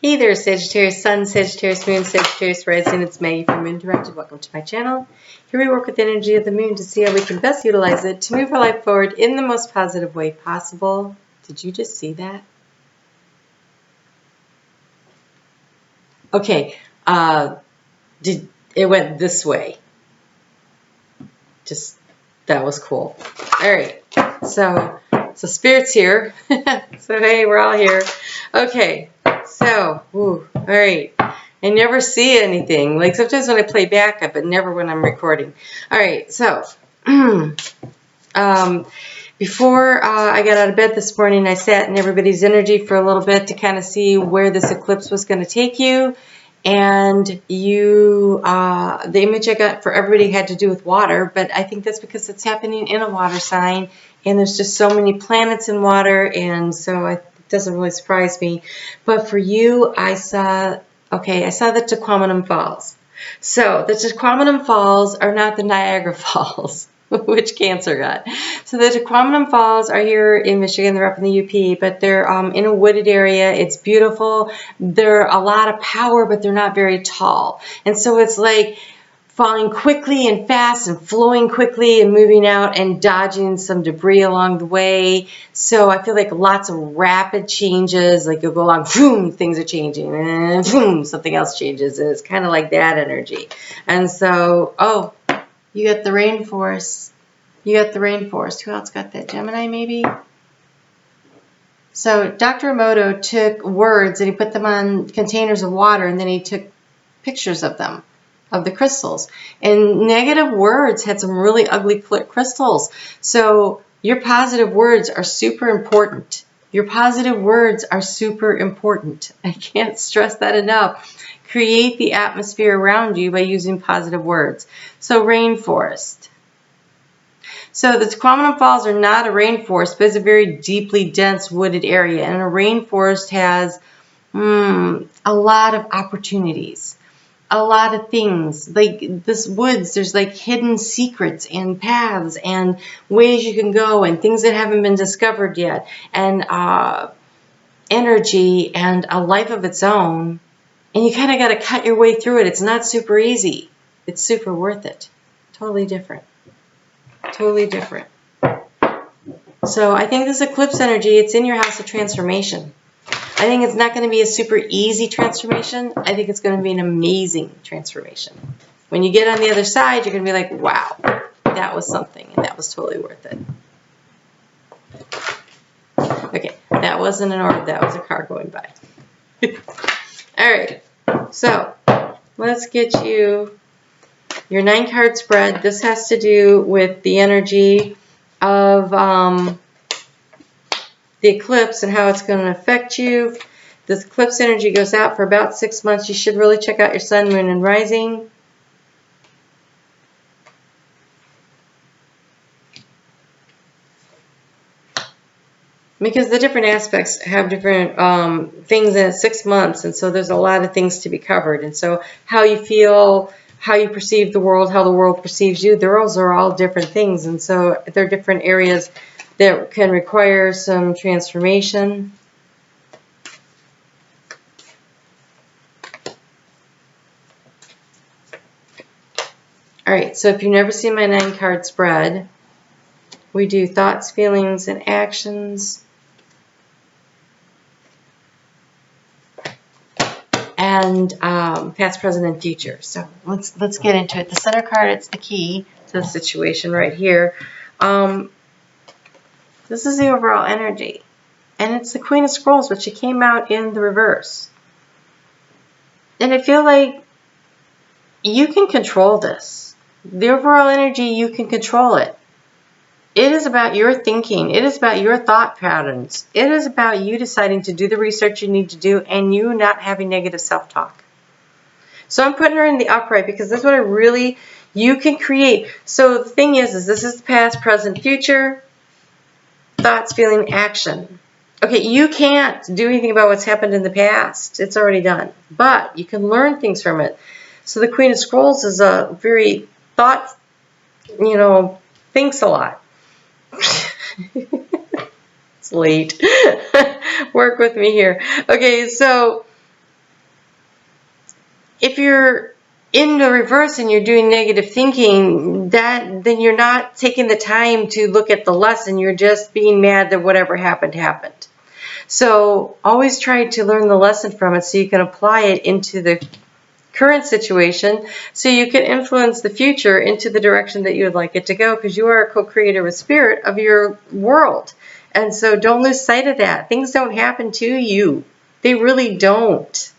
Hey there, Sagittarius Sun, Sagittarius Moon, Sagittarius Rising. It's Maggie from Moon Directed. Welcome to my channel. Here we work with the energy of the moon to see how we can best utilize it to move our life forward in the most positive way possible. Did you just see that? Okay, it went this way. That was cool. All right, so Spirit's here. So hey, we're all here. Okay, so, all right. I never see anything. Like sometimes when I play backup, but never when I'm recording. All right, so before I got out of bed this morning, I sat in everybody's energy for a little bit to kind of see where this eclipse was going to take you. And the image I got for everybody had to do with water, but I think that's because it's happening in a water sign, and there's just so many planets in water, and so it doesn't really surprise me. But for you, I saw the Tequamatum Falls. So the Tequamatum Falls are not the Niagara Falls, which Cancer got. So the Tequamatum Falls are here in Michigan. They're up in the UP, but they're in a wooded area. It's beautiful. They're a lot of power, but they're not very tall. And so it's like falling quickly and fast and flowing quickly and moving out and dodging some debris along the way. So I feel like lots of rapid changes, like you'll go along, boom, things are changing, and boom, something else changes. And it's kind of like that energy. And so, you got the rainforest. You got the rainforest. Who else got that? Gemini, maybe? So Dr. Emoto took words and he put them on containers of water, and then he took pictures of them, of the crystals. And negative words had some really ugly crystals. So your positive words are super important. Your positive words are super important. I can't stress that enough. Create the atmosphere around you by using positive words. So rainforest. So the Tequamatum Falls are not a rainforest, but it's a very deeply dense wooded area. And a rainforest has a lot of opportunities, a lot of things. Like this woods, there's like hidden secrets and paths and ways you can go and things that haven't been discovered yet. And energy and a life of its own. And you kind of got to cut your way through it. It's not super easy. It's super worth it. Totally different. Totally different. So I think this eclipse energy, it's in your house of transformation. I think it's not going to be a super easy transformation. I think it's going to be an amazing transformation. When you get on the other side, you're going to be like, wow, that was something, and that was totally worth it. Okay, that wasn't an orb. That was a car going by. All right. So let's get you your 9-card spread. This has to do with the energy of the eclipse and how it's going to affect you. This eclipse energy goes out for about 6 months. You should really check out your sun, moon, and rising. Because the different aspects have different things in it, 6 months, and so there's a lot of things to be covered. And so how you feel, how you perceive the world, how the world perceives you, those are all different things. And so there are different areas that can require some transformation. All right, so if you've never seen my 9-card spread, we do thoughts, feelings, and actions. And past, present, and future. So let's get into it. The center card, it's the key to the situation right here. This is the overall energy. And it's the Queen of Scrolls, but she came out in the reverse. And I feel like you can control this. The overall energy, you can control it. It is about your thinking. It is about your thought patterns. It is about you deciding to do the research you need to do and you not having negative self-talk. So I'm putting her in the upright because that's what you can create. So the thing is this is past, present, future, thoughts, feeling, action. Okay, you can't do anything about what's happened in the past. It's already done. But you can learn things from it. So the Queen of Scrolls is a very thinks a lot. It's late. Work with me here. Okay, so if you're in the reverse and you're doing negative thinking, then you're not taking the time to look at the lesson. You're just being mad that whatever happened, happened. So always try to learn the lesson from it so you can apply it into the current situation so you can influence the future into the direction that you would like it to go, because you are a co-creator with spirit of your world. And so don't lose sight of that. Things don't happen to you. They really don't.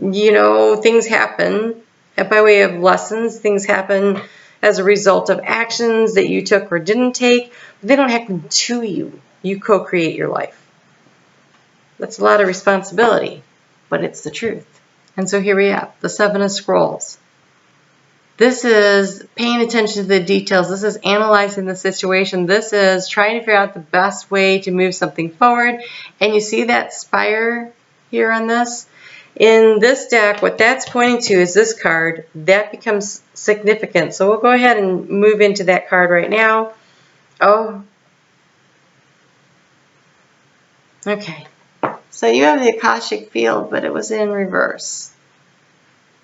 You know, things happen by way of lessons. Things happen as a result of actions that you took or didn't take. But they don't happen to you. You co-create your life. That's a lot of responsibility, but it's the truth. And so here we have the Seven of Scrolls. This is paying attention to the details. This is analyzing the situation. This is trying to figure out the best way to move something forward. And you see that spire here on this? In this deck, what that's pointing to is this card. That becomes significant. So we'll go ahead and move into that card right now. Oh. Okay. So you have the Akashic field, but it was in reverse.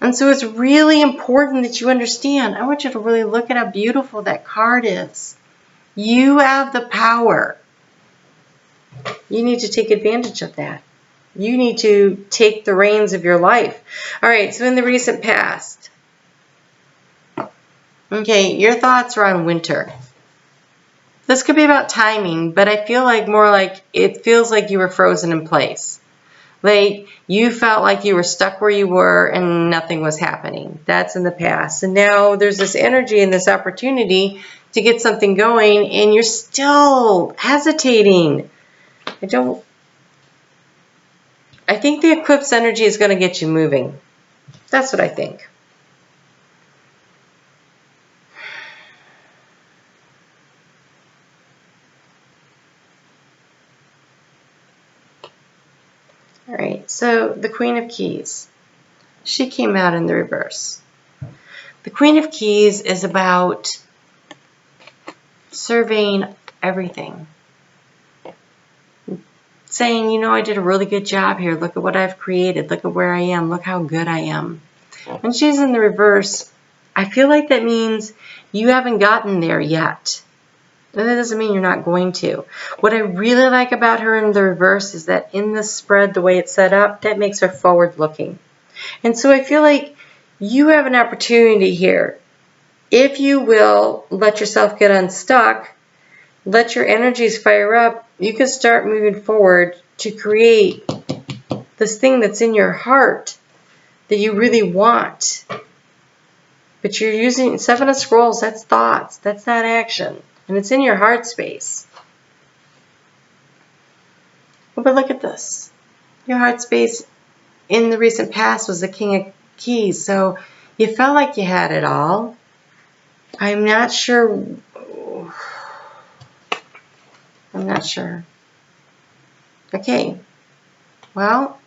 And so it's really important that you understand. I want you to really look at how beautiful that card is. You have the power. You need to take advantage of that. You need to take the reins of your life. All right, so in the recent past, okay, your thoughts are on winter. This could be about timing, but I feel like more like it feels like you were frozen in place. Like you felt like you were stuck where you were and nothing was happening. That's in the past. And now there's this energy and this opportunity to get something going, and you're still hesitating. I think the eclipse energy is going to get you moving. That's what I think. All right, so the Queen of Keys, she came out in the reverse. The Queen of Keys is about surveying everything. Saying, you know, I did a really good job here. Look at what I've created. Look at where I am. Look how good I am. When she's in the reverse, I feel like that means you haven't gotten there yet. And that doesn't mean you're not going to. What I really like about her in the reverse is that in the spread, the way it's set up, that makes her forward looking. And so I feel like you have an opportunity here. If you will let yourself get unstuck, let your energies fire up, you can start moving forward to create this thing that's in your heart that you really want. But you're using Seven of Scrolls, that's thoughts, that's not action. And it's in your heart space. But look at this. Your heart space in the recent past was the King of Keys. So you felt like you had it all. I'm not sure. Okay. Well,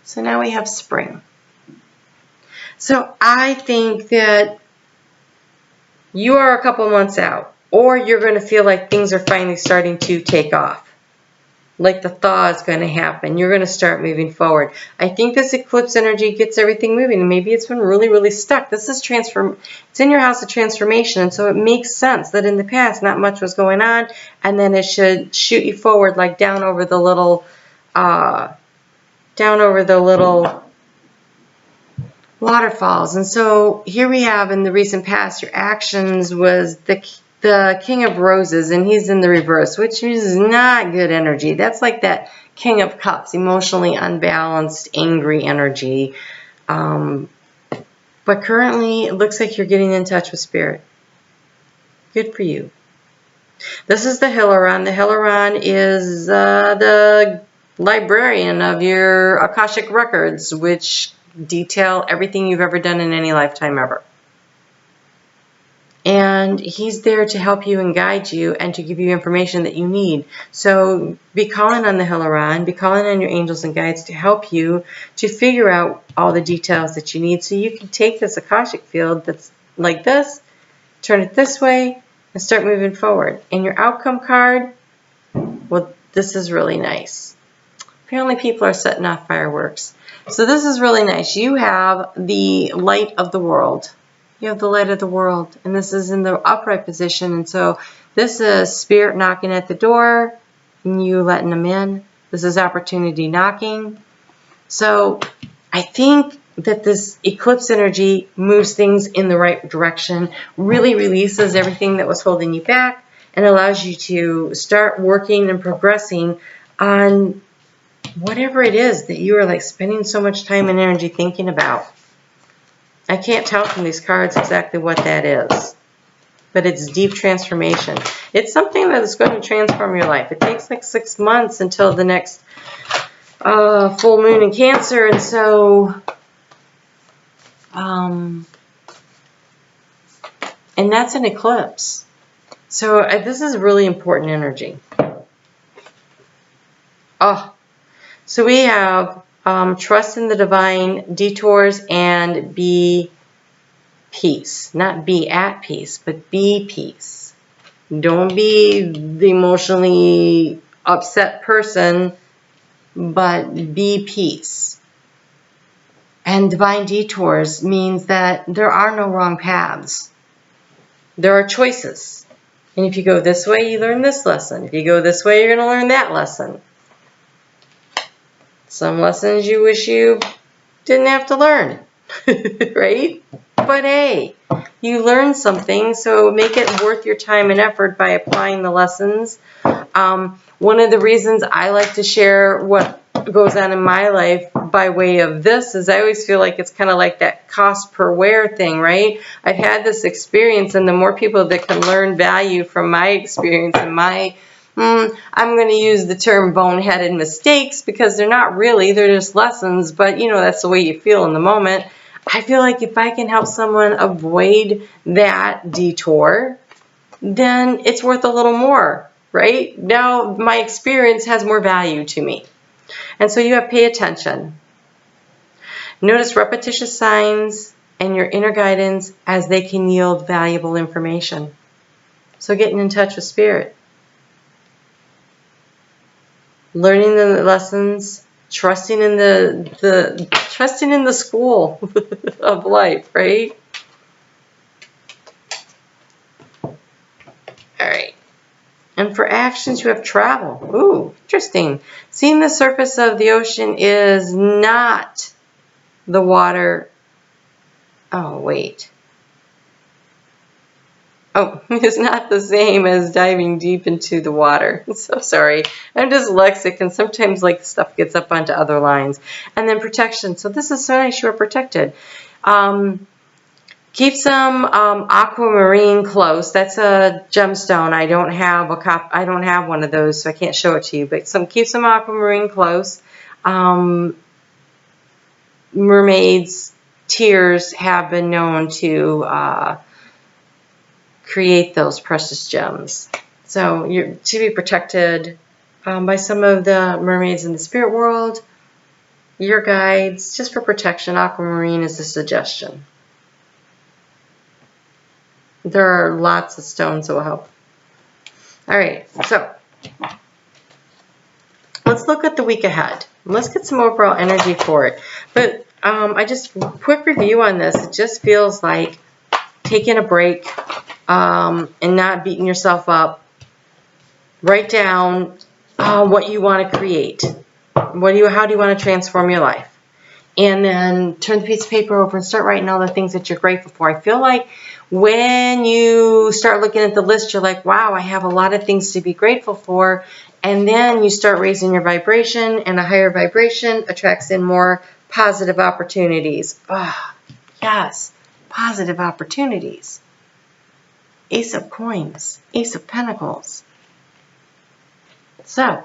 so now we have spring. So I think that you are a couple months out, or you're going to feel like things are finally starting to take off. Like the thaw is going to happen. You're going to start moving forward. I think this eclipse energy gets everything moving. And maybe it's been really, really stuck. This is it's in your house of transformation. And so it makes sense that in the past, not much was going on. And then it should shoot you forward like down over the little waterfalls. And so here we have in the recent past, your actions was the King of Roses, and he's in the reverse, which is not good energy. That's like that King of Cups, emotionally unbalanced, angry energy. But currently, it looks like you're getting in touch with Spirit. Good for you. This is the Hilaron. The Hilaron is the librarian of your Akashic records, which detail everything you've ever done in any lifetime ever. And he's there to help you and guide you and to give you information that you need. So be calling on the Hilaron, be calling on your angels and guides to help you to figure out all the details that you need so you can take this Akashic field that's like this, turn it this way, and start moving forward. And your outcome card, well, this is really nice. Apparently people are setting off fireworks. So this is really nice. You have the light of the world. You have the light of the world. And this is in the upright position. And so this is spirit knocking at the door and you letting them in. This is opportunity knocking. So I think that this eclipse energy moves things in the right direction, really releases everything that was holding you back, and allows you to start working and progressing on whatever it is that you are like spending so much time and energy thinking about. I can't tell from these cards exactly what that is, but it's deep transformation. It's something that is going to transform your life. It takes like 6 months until the next full moon in Cancer, and so and that's an eclipse. So this is really important energy. So we have trust in the divine, detours, and be peace. Not be at peace, but be peace. Don't be the emotionally upset person, but be peace. And divine detours means that there are no wrong paths. There are choices. And if you go this way, you learn this lesson. If you go this way, you're going to learn that lesson. Some lessons you wish you didn't have to learn, right? But hey, you learned something, so make it worth your time and effort by applying the lessons. One of the reasons I like to share what goes on in my life by way of this is I always feel like it's kind of like that cost per wear thing, right? I've had this experience, and the more people that can learn value from my experience and my I'm going to use the term boneheaded mistakes because they're not really, they're just lessons, but you know, that's the way you feel in the moment. I feel like if I can help someone avoid that detour, then it's worth a little more, right? Now my experience has more value to me. And so you have pay attention. Notice repetitious signs and your inner guidance as they can yield valuable information. So getting in touch with spirit. Learning the lessons, trusting in the school of life, right? All right. And for actions, you have travel. Ooh, interesting. Seeing the surface of the ocean is not the water. Oh, wait. Oh, it's not the same as diving deep into the water. I'm so sorry. I'm dyslexic, and sometimes like stuff gets up onto other lines. And then protection. So this is so nice. You're protected. Keep some aquamarine close. That's a gemstone. I don't have one of those, so I can't show it to you. But keep some aquamarine close. Mermaids' tears have been known to create those precious gems. So you're to be protected by some of the mermaids in the spirit world, your guides, just for protection. Aquamarine is a suggestion. There are lots of stones that will help. All right, so let's look at the week ahead. Let's get some overall energy for it. But I just, quick review on this. It just feels like taking a break and not beating yourself up. Write down what you want to create. How do you want to transform your life? And then turn the piece of paper over and start writing all the things that you're grateful for. I feel like when you start looking at the list, you're like, wow, I have a lot of things to be grateful for. And then you start raising your vibration, and a higher vibration attracts in more positive opportunities. Ah, yes, positive opportunities. Ace of Coins, Ace of Pentacles. So,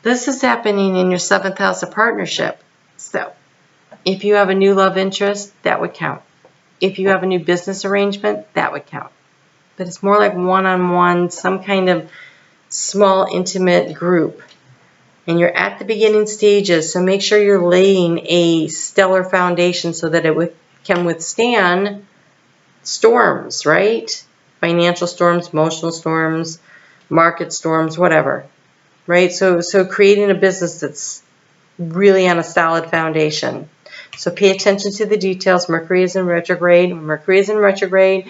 this is happening in your 7th house of partnership. So, if you have a new love interest, that would count. If you have a new business arrangement, that would count. But it's more like one-on-one, some kind of small, intimate group. And you're at the beginning stages, so make sure you're laying a stellar foundation so that it can withstand storms, right? Financial storms, emotional storms, market storms, whatever. right? So creating a business that's really on a solid foundation. So pay attention to the details. Mercury is in retrograde. When Mercury is in retrograde,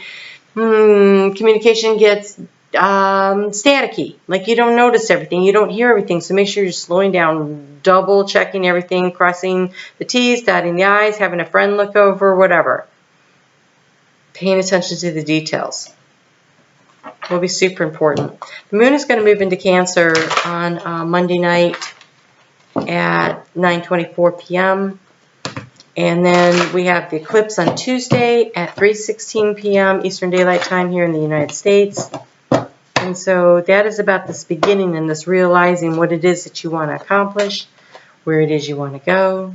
communication gets staticky. Like you don't notice everything. You don't hear everything. So make sure you're slowing down, double checking everything, crossing the T's, dotting the I's, having a friend look over, whatever. Paying attention to the details will be super important. The moon is going to move into Cancer on Monday night at 9:24 p.m. And then we have the eclipse on Tuesday at 3:16 p.m. Eastern Daylight Time here in the United States. And so that is about this beginning and this realizing what it is that you want to accomplish, where it is you want to go.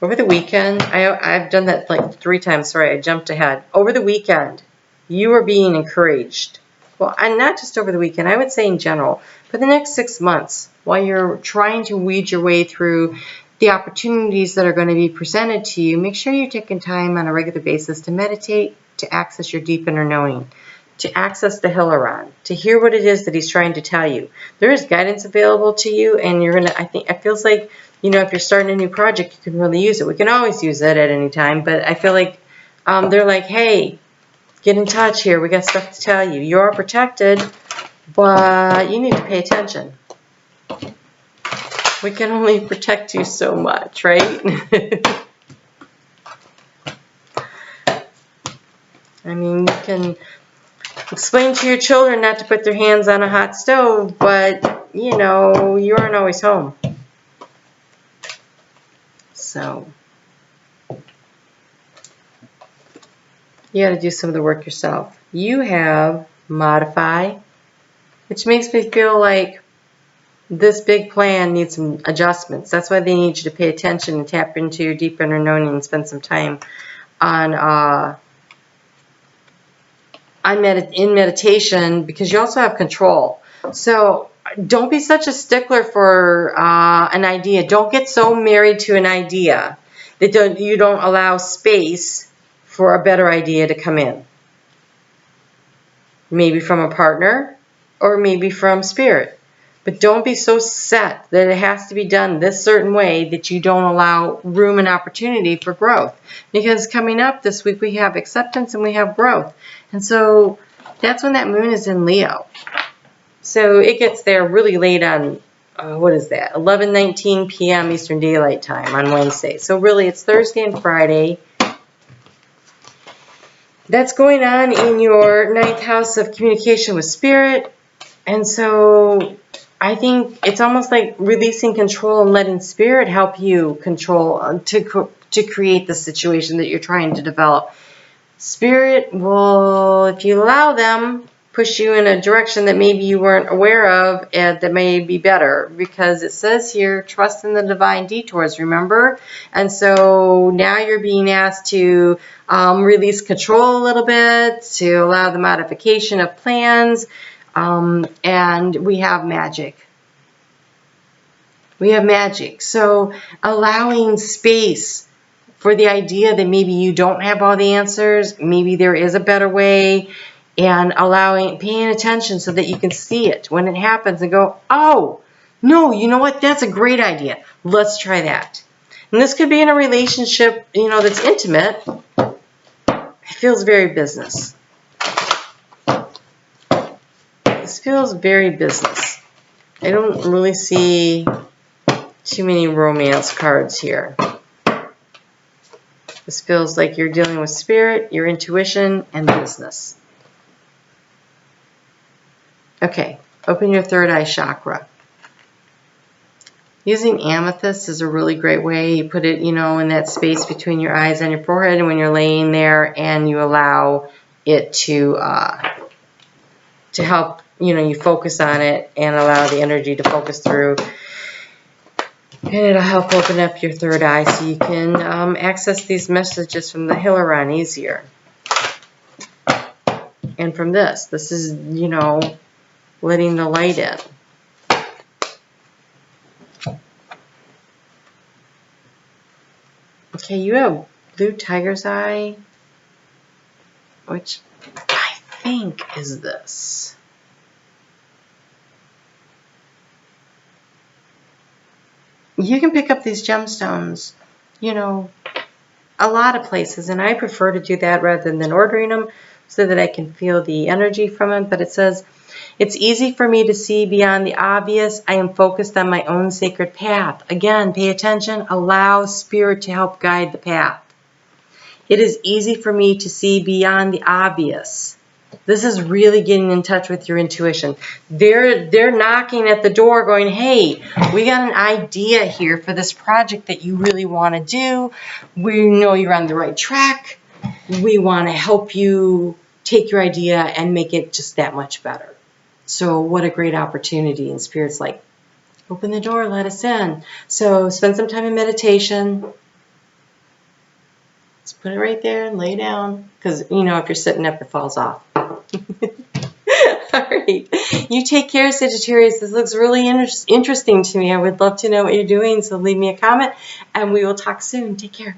Over the weekend, I've done that like 3 times. Sorry, I jumped ahead. Over the weekend, you are being encouraged. Well, and not just over the weekend, I would say in general. For the next 6 months, while you're trying to weed your way through the opportunities that are going to be presented to you, make sure you're taking time on a regular basis to meditate, to access your deep inner knowing, to access the Hilaron, to hear what it is that he's trying to tell you. There is guidance available to you, and you're going to, it feels like, you know, if you're starting a new project, you can really use it. We can always use it at any time, but I feel like they're like, hey, get in touch here. We got stuff to tell you. You're protected, but you need to pay attention. We can only protect you so much, right? I mean, you can explain to your children not to put their hands on a hot stove, but, you know, you aren't always home. So you got to do some of the work yourself. You have modify, which makes me feel like this big plan needs some adjustments. That's why they need you to pay attention and tap into your deep inner knowing and spend some time on in meditation, because you also have control. So don't be such a stickler for an idea. Don't get so married to an idea that you don't allow space for a better idea to come in. Maybe from a partner or maybe from spirit. But don't be so set that it has to be done this certain way that you don't allow room and opportunity for growth. Because coming up this week we have acceptance and we have growth. And so that's when that moon is in Leo. So it gets there really late on, what is that, 11:19 p.m. Eastern Daylight Time on Wednesday. So really it's Thursday and Friday. That's going on in your 9th house of communication with spirit. And so I think it's almost like releasing control and letting spirit help you control to create the situation that you're trying to develop. Spirit will, if you allow them, push you in a direction that maybe you weren't aware of and that may be better, because it says here, trust in the divine detours, remember? And so now you're being asked to release control a little bit, to allow the modification of plans, and we have magic. We have magic. So allowing space for the idea that maybe you don't have all the answers, maybe there is a better way, and paying attention so that you can see it when it happens and go, oh, no, you know what? That's a great idea. Let's try that. And this could be in a relationship, you know, that's intimate. It feels very business. This feels very business. I don't really see too many romance cards here. This feels like you're dealing with spirit, your intuition, and business. Okay, open your third eye chakra. Using amethyst is a really great way. You put it, you know, in that space between your eyes and your forehead, and when you're laying there, and you allow it to help, you know, you focus on it and allow the energy to focus through. And it'll help open up your third eye so you can access these messages from the Hilaron easier. And from this is, you know, letting the light in. Okay, you have blue tiger's eye, which I think is this. you can pick up these gemstones, you know, a lot of places, and I prefer to do that rather than ordering them so that I can feel the energy from them. But it says, it's easy for me to see beyond the obvious. I am focused on my own sacred path. Again, pay attention. Allow spirit to help guide the path. It is easy for me to see beyond the obvious. This is really getting in touch with your intuition. They're knocking at the door going, hey, we got an idea here for this project that you really want to do. We know you're on the right track. We want to help you take your idea and make it just that much better. So what a great opportunity. And Spirit's like, open the door, let us in. So spend some time in meditation. Just put it right there and lay down. Because, you know, if you're sitting up, it falls off. All right. You take care, Sagittarius. This looks really interesting to me. I would love to know what you're doing. So leave me a comment and we will talk soon. Take care.